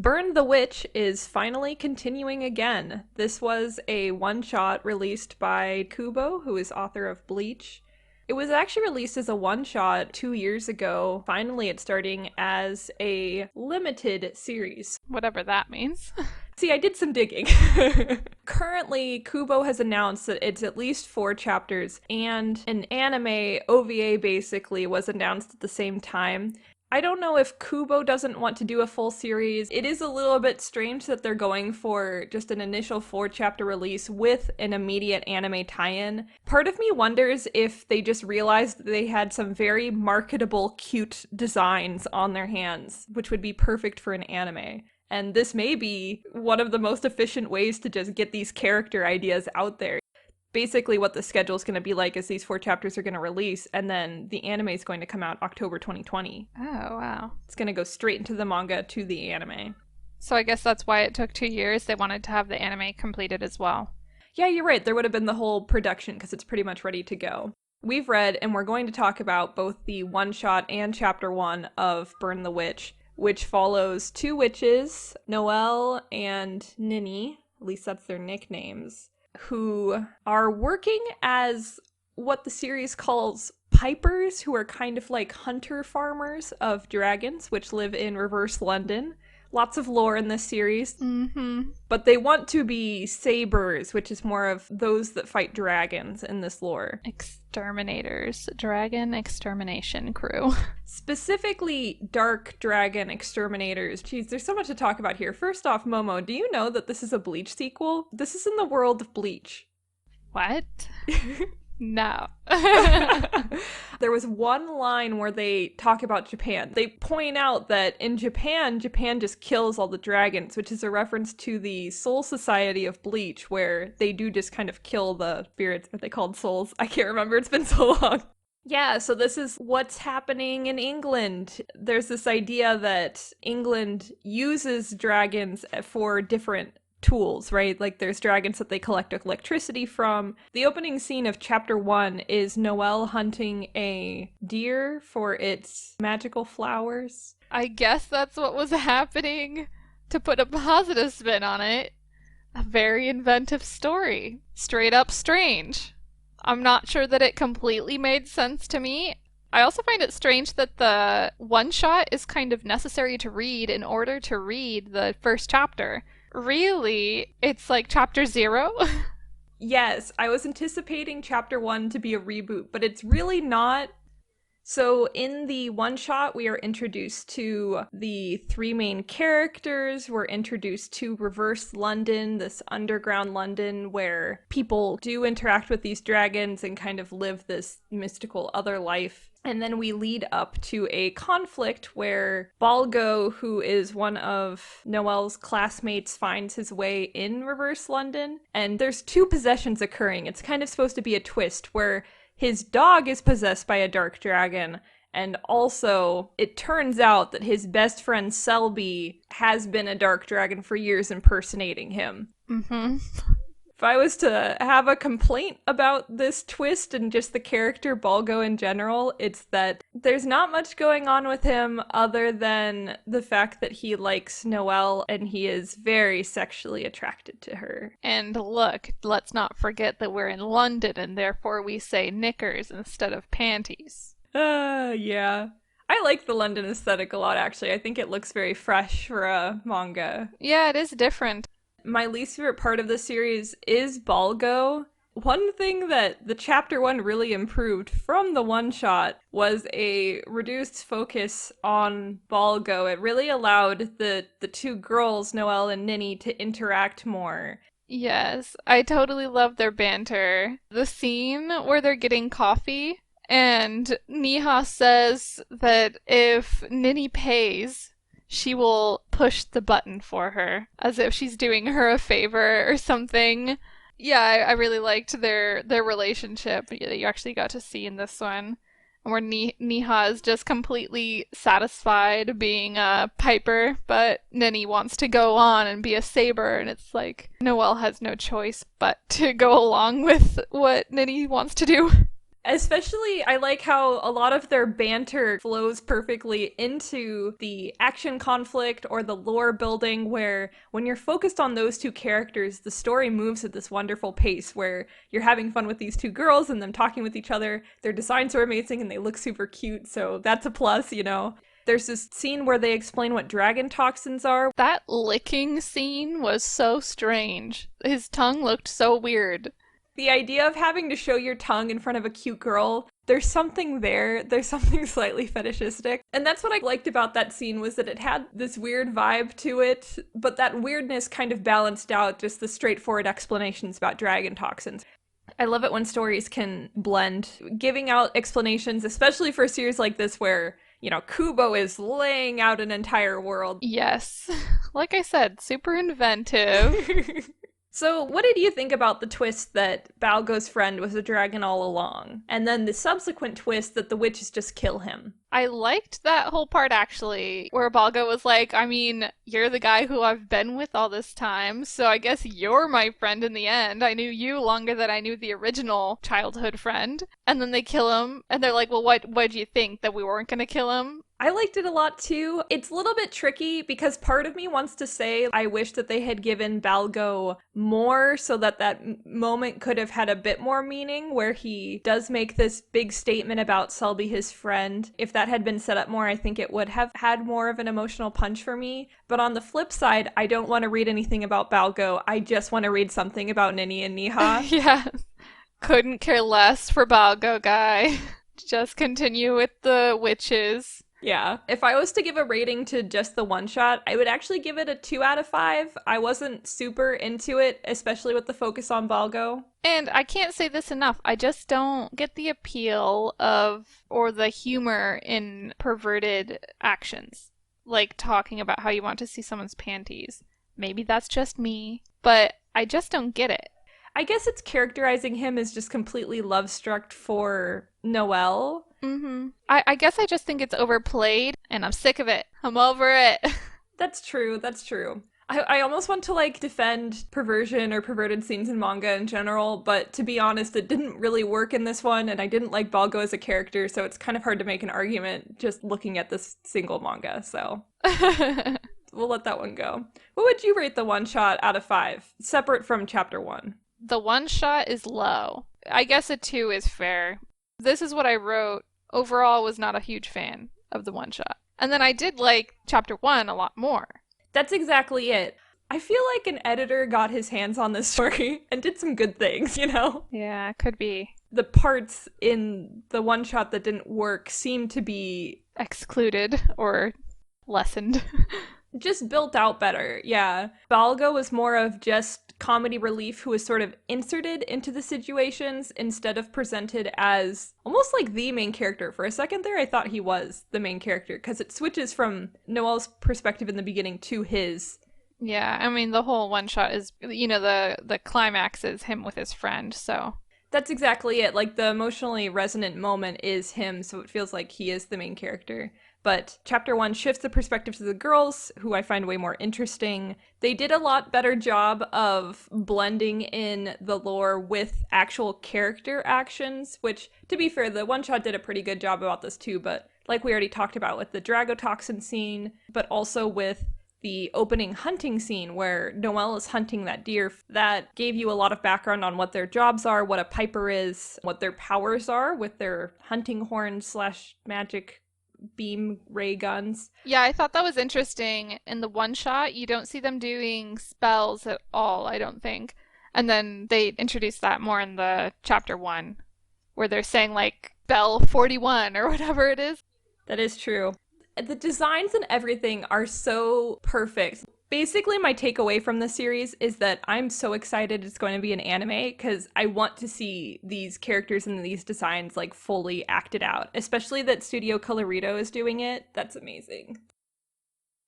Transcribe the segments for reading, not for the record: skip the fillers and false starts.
Burn the Witch is finally continuing again. This was a one-shot released by Kubo, who is author of Bleach. It was actually released as a one-shot 2 years ago. Finally, it's starting as a limited series. Whatever that means. See, I did some digging. Currently, Kubo has announced that it's at least 4 chapters, and an anime OVA basically was announced at the same time. I don't know if Kubo doesn't want to do a full series. It is a little bit strange that they're going for just an initial 4-chapter release with an immediate anime tie-in. Part of me wonders if they just realized that they had some very marketable, cute designs on their hands, which would be perfect for an anime. And this may be one of the most efficient ways to just get these character ideas out there. Basically what the schedule is going to be like is these 4 chapters are going to release, and then the anime is going to come out October 2020. Oh, wow. It's going to go straight into the manga to the anime. So I guess that's why it took 2 years. They wanted to have the anime completed as well. Yeah, you're right. There would have been the whole production because it's pretty much ready to go. We've read, and we're going to talk about both the one-shot and chapter 1 of Burn the Witch, which follows 2 witches, Noelle and Nini, at least that's their nicknames, who are working as what the series calls pipers, who are kind of like hunter farmers of dragons, which live in reverse London. Lots of lore in this series. Mm-hmm. But they want to be sabers, which is more of those that fight dragons in this lore. Exterminators. Dragon extermination crew. Specifically, dark dragon exterminators. Jeez, there's so much to talk about here. First off, Momo, do you know that this is a Bleach sequel? This is in the world of Bleach. What? No. There was one line where they talk about Japan. They point out that in Japan just kills all the dragons, which is a reference to the Soul Society of Bleach, where they do just kind of kill the spirits. Are they called souls? I can't remember. It's been so long. Yeah, so this is what's happening in England. There's this idea that England uses dragons for different tools, right? Like there's dragons that they collect electricity from. The opening scene of chapter 1 is Noelle hunting a deer for its magical flowers. I guess that's what was happening. To put a positive spin on it, a very inventive story. Straight up strange. I'm not sure that it completely made sense to me. I also find it strange that the one-shot is kind of necessary to read in order to read the first chapter. Really? It's like chapter 0? Yes, I was anticipating chapter 1 to be a reboot, but it's really not. So in the one-shot, we are introduced to the 3 main characters. We're introduced to reverse London, this underground London where people do interact with these dragons and kind of live this mystical other life. And then we lead up to a conflict where Balgo, who is one of Noelle's classmates, finds his way in reverse London. And there's 2 possessions occurring. It's kind of supposed to be a twist where his dog is possessed by a dark dragon. And also, it turns out that his best friend Selby has been a dark dragon for years impersonating him. Mm-hmm. If I was to have a complaint about this twist and just the character Balgo in general, it's that there's not much going on with him other than the fact that he likes Noelle and he is very sexually attracted to her. And look, let's not forget that we're in London and therefore we say knickers instead of panties. Yeah. I like the London aesthetic a lot, actually. I think it looks very fresh for a manga. Yeah, it is different. My least favorite part of the series is Balgo. One thing that the chapter 1 really improved from the one-shot was a reduced focus on Balgo. It really allowed the 2 girls, Noelle and Nini, to interact more. Yes, I totally love their banter. The scene where they're getting coffee and Niha says that if Nini pays, she will push the button for her, as if she's doing her a favor or something. Yeah, I really liked their relationship that you actually got to see in this one, where Niha is just completely satisfied being a piper, but Nini wants to go on and be a saber, and it's like Noelle has no choice but to go along with what Nini wants to do. Especially, I like how a lot of their banter flows perfectly into the action conflict or the lore building, where when you're focused on those two characters, the story moves at this wonderful pace where you're having fun with these two girls and them talking with each other. Their designs are amazing and they look super cute, so that's a plus, you know? There's this scene where they explain what dragon toxins are. That licking scene was so strange. His tongue looked so weird. The idea of having to show your tongue in front of a cute girl, there's something there. There's something slightly fetishistic. And that's what I liked about that scene, was that it had this weird vibe to it, but that weirdness kind of balanced out just the straightforward explanations about dragon toxins. I love it when stories can blend, giving out explanations, especially for a series like this where, you know, Kubo is laying out an entire world. Yes. Like I said, super inventive. So, what did you think about the twist that Balgo's friend was a dragon all along? And then the subsequent twist that the witches just kill him? I liked that whole part actually, where Balgo was like, I mean, you're the guy who I've been with all this time, so I guess you're my friend in the end. I knew you longer than I knew the original childhood friend. And then they kill him, and they're like, well, what'd you think, that we weren't gonna kill him? I liked it a lot too. It's a little bit tricky because part of me wants to say I wish that they had given Balgo more so that moment could have had a bit more meaning, where he does make this big statement about Selby, his friend. If that had been set up more, I think it would have had more of an emotional punch for me. But on the flip side, I don't want to read anything about Balgo. I just want to read something about Nini and Niha. Yeah. Couldn't care less for Balgo guy. Just continue with the witches. Yeah. If I was to give a rating to just the one shot, I would actually give it a 2 out of 5. I wasn't super into it, especially with the focus on Balgo. And I can't say this enough, I just don't get the appeal of, or the humor in perverted actions. Like talking about how you want to see someone's panties. Maybe that's just me, but I just don't get it. I guess it's characterizing him as just completely love-struck for Noelle. Mm-hmm. I guess I just think it's overplayed, and I'm sick of it. I'm over it. That's true. I almost want to, like, defend perversion or perverted scenes in manga in general, but to be honest, it didn't really work in this one, and I didn't like Balgo as a character, so it's kind of hard to make an argument just looking at this single manga, so we'll let that one go. What would you rate the one shot out of 5, separate from chapter 1? The one shot is low. I guess a 2 is fair. This is what I wrote. Overall, was not a huge fan of the one shot. And then I did like chapter 1 a lot more. That's exactly it. I feel like an editor got his hands on this story and did some good things, you know? Yeah, could be. The parts in the one shot that didn't work seem to be excluded or lessened. Just built out better, yeah. Balgo was more of just comedy relief who was sort of inserted into the situations instead of presented as almost like the main character. For a second there, I thought he was the main character because it switches from Noelle's perspective in the beginning to his. Yeah, I mean, the whole one shot is, you know, the climax is him with his friend, so. That's exactly it. Like, the emotionally resonant moment is him, so it feels like he is the main character. But chapter 1 shifts the perspective to the girls, who I find way more interesting. They did a lot better job of blending in the lore with actual character actions, which, to be fair, the one shot did a pretty good job about this too, but like we already talked about with the Dragotoxin scene, but also with the opening hunting scene where Noelle is hunting that deer, that gave you a lot of background on what their jobs are, what a piper is, what their powers are with their hunting horns / magic beam ray guns. Yeah, I thought that was interesting. In the one shot, you don't see them doing spells at all, I don't think. And then they introduced that more in the chapter 1, where they're saying like Bell 41 or whatever it is. That is true. The designs and everything are so perfect. Basically, my takeaway from the series is that I'm so excited it's going to be an anime because I want to see these characters and these designs like fully acted out, especially that Studio Colorido is doing it. That's amazing.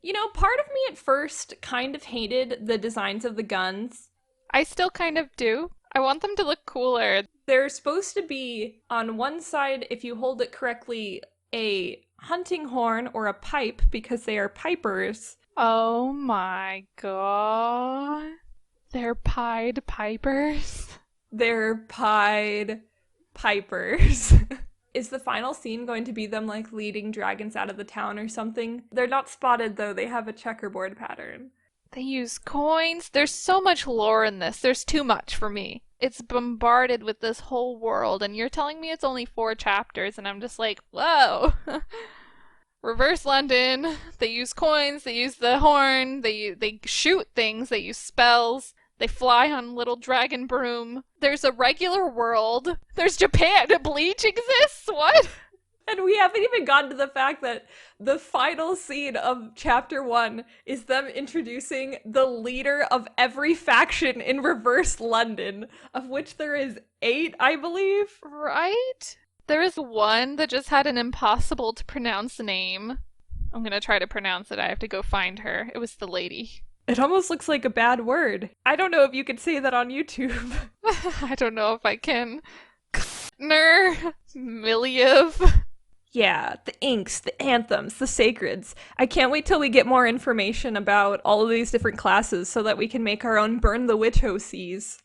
You know, part of me at first kind of hated the designs of the guns. I still kind of do. I want them to look cooler. They're supposed to be, on one side, if you hold it correctly, a hunting horn or a pipe because they are pipers. Oh my god. They're pied pipers. They're pied pipers. Is the final scene going to be them like leading dragons out of the town or something? They're not spotted though, they have a checkerboard pattern. They use coins. There's so much lore in this. There's too much for me. It's bombarded with this whole world, and you're telling me it's only 4 chapters, and I'm just like, whoa. Reverse London. They use coins. They use the horn. They shoot things. They use spells. They fly on little dragon broom. There's a regular world. There's Japan. Bleach exists? What? And we haven't even gotten to the fact that the final scene of chapter 1 is them introducing the leader of every faction in Reverse London, of which there is 8, I believe. Right? There is one that just had an impossible to pronounce name. I'm gonna try to pronounce it. I have to go find her. It was the lady. It almost looks like a bad word. I don't know if you could say that on YouTube. I don't know if I can. Kner, Miliev. Yeah, the inks, the anthems, the sacreds. I can't wait till we get more information about all of these different classes so that we can make our own Burn the Witch OCs.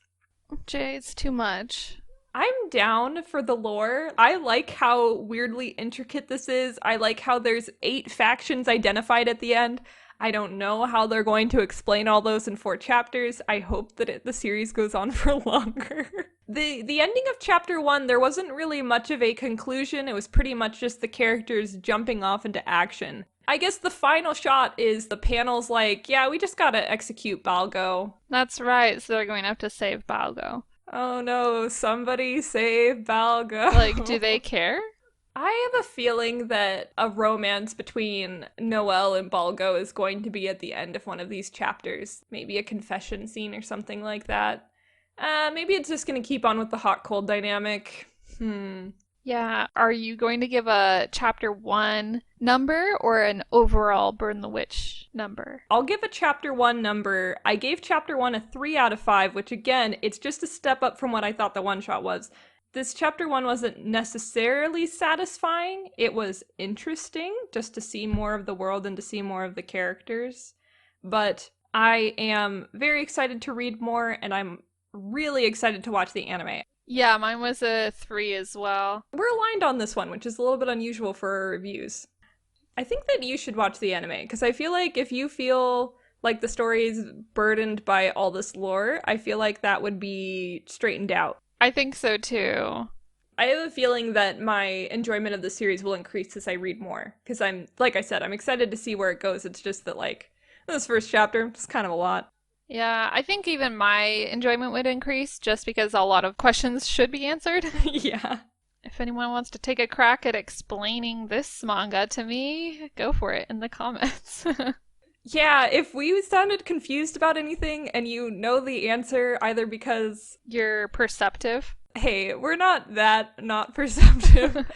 Jay, it's too much. I'm down for the lore. I like how weirdly intricate this is. I like how there's 8 factions identified at the end. I don't know how they're going to explain all those in 4 chapters. I hope that the series goes on for longer. The ending of chapter 1, there wasn't really much of a conclusion. It was pretty much just the characters jumping off into action. I guess the final shot is the panel's like, yeah, we just gotta execute Balgo. That's right, so they're going to have to save Balgo. Oh no, somebody save Balgo. Like, do they care? I have a feeling that a romance between Noelle and Balgo is going to be at the end of one of these chapters. Maybe a confession scene or something like that. Maybe it's just going to keep on with the hot-cold dynamic. Yeah, are you going to give a chapter 1 number or an overall Burn the Witch number? I'll give a chapter 1 number. I gave chapter 1 a 3 out of 5, which again, it's just a step up from what I thought the one-shot was. This chapter 1 wasn't necessarily satisfying. It was interesting just to see more of the world and to see more of the characters. But I am very excited to read more, and I'm really excited to watch the anime. Yeah, mine was a 3 as well. We're aligned on this one, which is a little bit unusual for our reviews. I think that you should watch the anime, because I feel like if you feel like the story is burdened by all this lore, I feel like that would be straightened out. I think so too. I have a feeling that my enjoyment of the series will increase as I read more, because like I said, I'm excited to see where it goes. It's just that, like, this first chapter is kind of a lot. Yeah, I think even my enjoyment would increase just because a lot of questions should be answered. Yeah. If anyone wants to take a crack at explaining this manga to me, go for it in the comments. Yeah, if we sounded confused about anything and you know the answer, either because you're perceptive. Hey, we're not that not perceptive.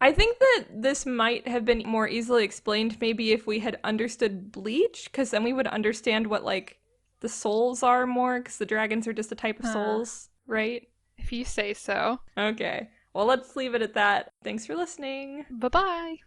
I think that this might have been more easily explained maybe if we had understood Bleach, because then we would understand what, like, the souls are more, because the dragons are just a type of souls, right? If you say so. Okay. Well, let's leave it at that. Thanks for listening. Bye-bye.